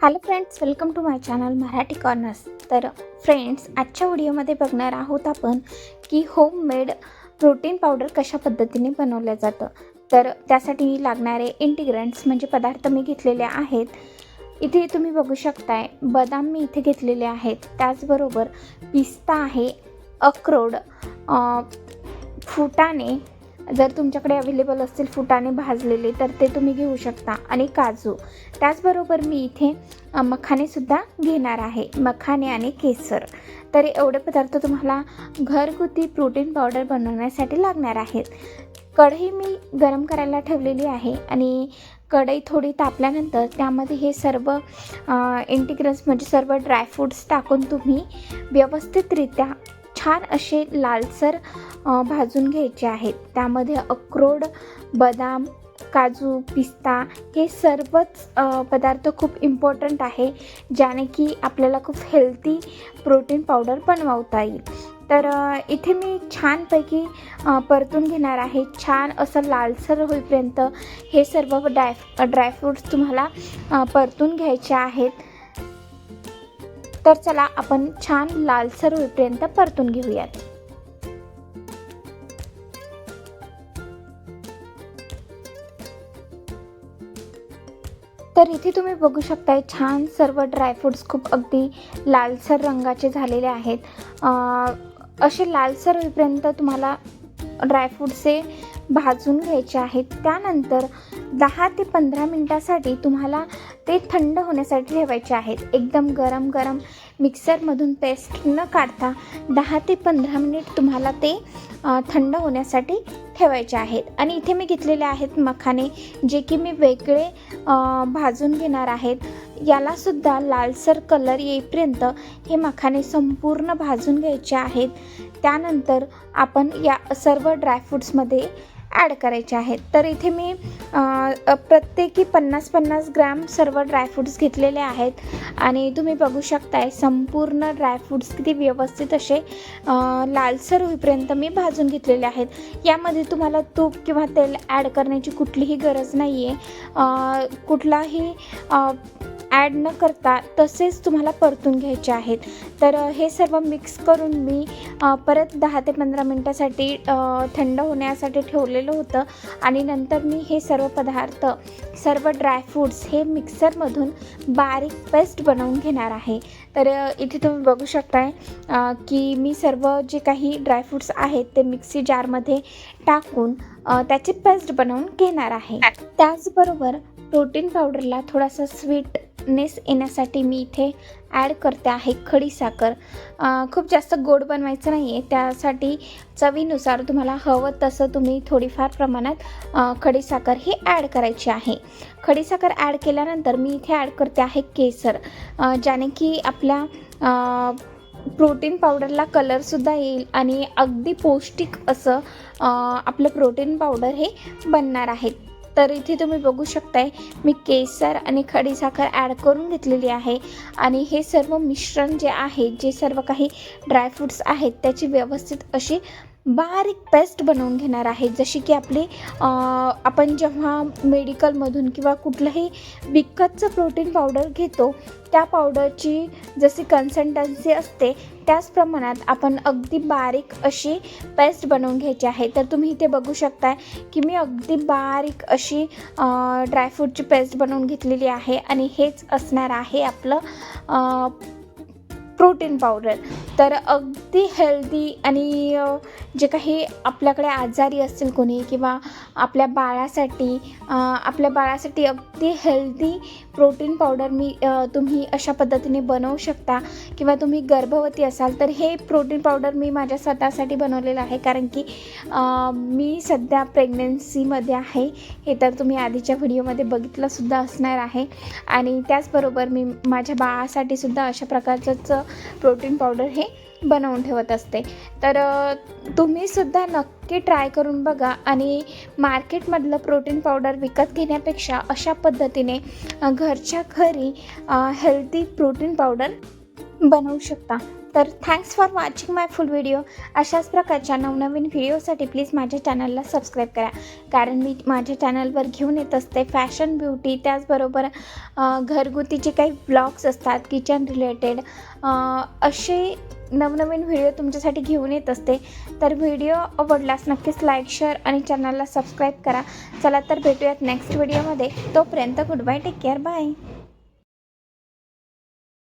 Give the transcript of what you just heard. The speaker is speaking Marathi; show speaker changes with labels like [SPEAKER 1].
[SPEAKER 1] Hello friends, welcome to my channel Marathi corners. तर फ्रेंड्स, आजच्या व्हिडिओमध्ये बघणार आहोत आपण की होममेड प्रोटीन पावडर कशा पद्धतीने बनवलं जातं. तर त्यासाठी लागणारे इंग्रेडिएंट्स म्हणजे पदार्थ मी घेतलेले आहेत. इथे तुम्ही बघू शकताय, बदाम मी इथे घेतलेले आहेत. त्याचबरोबर पिस्ता आहे, अक्रोड, फुटाणे, जर तुमच्याकडे अवेलेबल असतील फुटाणे भाजलेले तर ते तुम्ही घेऊ शकता, आणि काजू. त्याचबरोबर मी इथे मखाणेसुद्धा घेणार आहे, मखाणे आणि केसर. तर एवढे पदार्थ तुम्हाला घरगुती प्रोटीन पावडर बनवण्यासाठी लागणार आहेत. कढई मी गरम करायला ठेवलेली आहे, आणि कढई थोडी तापल्यानंतर त्यामध्ये हे सर्व इंग्रेडिएंट्स म्हणजे सर्व ड्रायफ्रूट्स टाकून तुम्ही व्यवस्थितरित्या छान असे लालसर भाजून घ्यायचे आहेत. त्यामध्ये अक्रोड, बदाम, काजू, पिस्ता हे सर्वच पदार्थ खूप इम्पॉर्टंट आहे, ज्याने की आपल्याला खूप हेल्दी प्रोटीन पावडर बनवता येईल. तर इथे मी छानपैकी परतून घेणार आहे. छान असं लालसर होईपर्यंत हे सर्व ड्रायफ्रूट्स तुम्हाला परतून घ्यायचे आहेत. तर चला आपण छान लालसर होईपर्यंत परतून घेऊयात. तर इथे तुम्ही बघू शकताय, छान सर्व ड्रायफ्रूट्स खूप अगदी लालसर रंगाचे झालेले आहेत. असे लालसर होईपर्यंत तुम्हाला ड्रायफ्रूट्सचे भाजून घ्यायचे आहेत. त्यानंतर 10 ते 15 मिनटासाठी तुम्हाला ते थंड होण्यासाठी ठेवायचे आहेत. एकदम गरम मिक्सरमधून पेस्ट न काढता 10 ते 15 मिनिट तुम्हाला ते थंड होण्यासाठी ठेवायचे आहेत. आणि इथे मी घेतलेले आहेत मखाणे, जे की मी वेगळे भाजून घेणार आहेत. यालासुद्धा लालसर कलर येईपर्यंत हे मखाणे संपूर्ण भाजून घ्यायचे आहेत. त्यानंतर आपण या सर्व ड्रायफ्रूट्समध्ये ॲड करायचे आहेत. तर इथे मी प्रत्येकी 50-50 ग्रॅम सर्व ड्रायफ्रूट्स घेतलेले आहेत, आणि तुम्ही बघू शकताय संपूर्ण ड्रायफ्रूट्स किती व्यवस्थित असे लालसर होईपर्यंत मी भाजून घेतलेले आहेत. यामध्ये तुम्हाला तूप किंवा तेल ॲड करण्याची कुठलीही गरज नाही आहे. कुठलाही ॲड न करता तसेच तुम्हाला परतून घ्यायचे आहेत. तर हे सर्व मिक्स करून मी परत 10 ते 15 मिनटासाठी थंड होण्यासाठी ठेवलेलं होतं, आणि नंतर मी हे सर्व पदार्थ, सर्व ड्रायफ्रूट्स हे मिक्सरमधून बारीक पेस्ट बनवून घेणार आहे. तर इथे तुम्ही बघू शकताय की मी सर्व जे काही ड्रायफ्रूट्स आहेत ते मिक्सी जारमध्ये टाकून त्याची पेस्ट बनवून घेणार आहे. त्याचबरोबर प्रोटीन पावडरला थोडासा स्वीटनेस येण्यासाठी मी इथे ॲड करते आहे खडीसाखर. खूप जास्त गोड बनवायचं नाही आहे, त्यासाठी चवीनुसार तुम्हाला हवं तसं तुम्ही थोडीफार प्रमाणात खडीसाखर ही ॲड करायची आहे. खडीसाखर ॲड केल्यानंतर मी इथे ॲड करते आहे केसर, ज्याने की आपल्या प्रोटीन पावडरला कलरसुद्धा येईल, आणि अगदी पौष्टिक असं आपलं प्रोटीन पावडर हे बनणार आहे. तर इथे तुम्ही बघू शकताय, मी केसर आणि खडीसाखर ॲड करून घेतलेली आहे, आणि हे सर्व मिश्रण जे आहे, जे सर्व काही ड्रायफ्रूट्स आहेत त्याची व्यवस्थित अशी बारीक पेस्ट बनवून घेणार आहे. जशी की आपली आपण जेव्हा मेडिकलमधून किंवा कुठलंही विकतचं प्रोटीन पावडर घेतो त्या पावडरची जशी कन्सिस्टन्सी असते त्याच प्रमाणात आपण अगदी बारीक अशी पेस्ट बनवून घ्यायची आहे. तर तुम्ही इथे बघू शकताय की मी अगदी बारीक अशी ड्रायफ्रूटची पेस्ट बनवून घेतलेली आहे, आणि हेच असणार आहे आपलं प्रोटीन पावडर. तर अगदी हेल्दी, आणि जे काही आपल्याकडे आजारी असतील कोणी, किंवा आपल्या बाळासाठी अगदी हेल्दी प्रोटीन पावडर तुम्ही अशा पद्धतीने बनवू शकता. किंवा तुम्ही गर्भवती असाल तर हे प्रोटीन पावडर मी माझ्या स्वतःसाठी बनवलेलं आहे, कारण की मी सध्या प्रेग्नन्सीमध्ये आहे. हे तर तुम्ही आधीच्या व्हिडिओमध्ये बघितलंसुद्धा असणार आहे. आणि त्याचबरोबर मी माझ्या बाळासाठी सुद्धा अशा प्रकारचंच प्रोटीन पावडर हे बनवून ठेवत असते. तर तुम्हीसुद्धा नक्की ट्राय करून बघा, आणि मार्केटमधलं प्रोटीन पावडर विकत घेण्यापेक्षा अशा पद्धतीने घरच्या घरी हेल्दी प्रोटीन पावडर बनवू शकता. तर thanks for watching my full video. अशाच प्रकारच्या नवनवीन व्हिडिओसाठी प्लीज माझ्या चॅनलला सबस्क्राईब करा, कारण मी माझ्या चॅनलवर घेऊन येत असते फॅशन, ब्युटी, त्याचबरोबर घरगुतीचे काही ब्लॉग्स असतात, किचन रिलेटेड, असे नवनवीन व्हिडिओ तुमच्यासाठी घेऊन येत असते. तर व्हिडिओ आवडल्यास नक्कीच लाईक, शेअर आणि चॅनलला सबस्क्राईब करा. चला तर भेटूयात नेक्स्ट व्हिडिओमध्ये. तोपर्यंत good bye, take care, bye.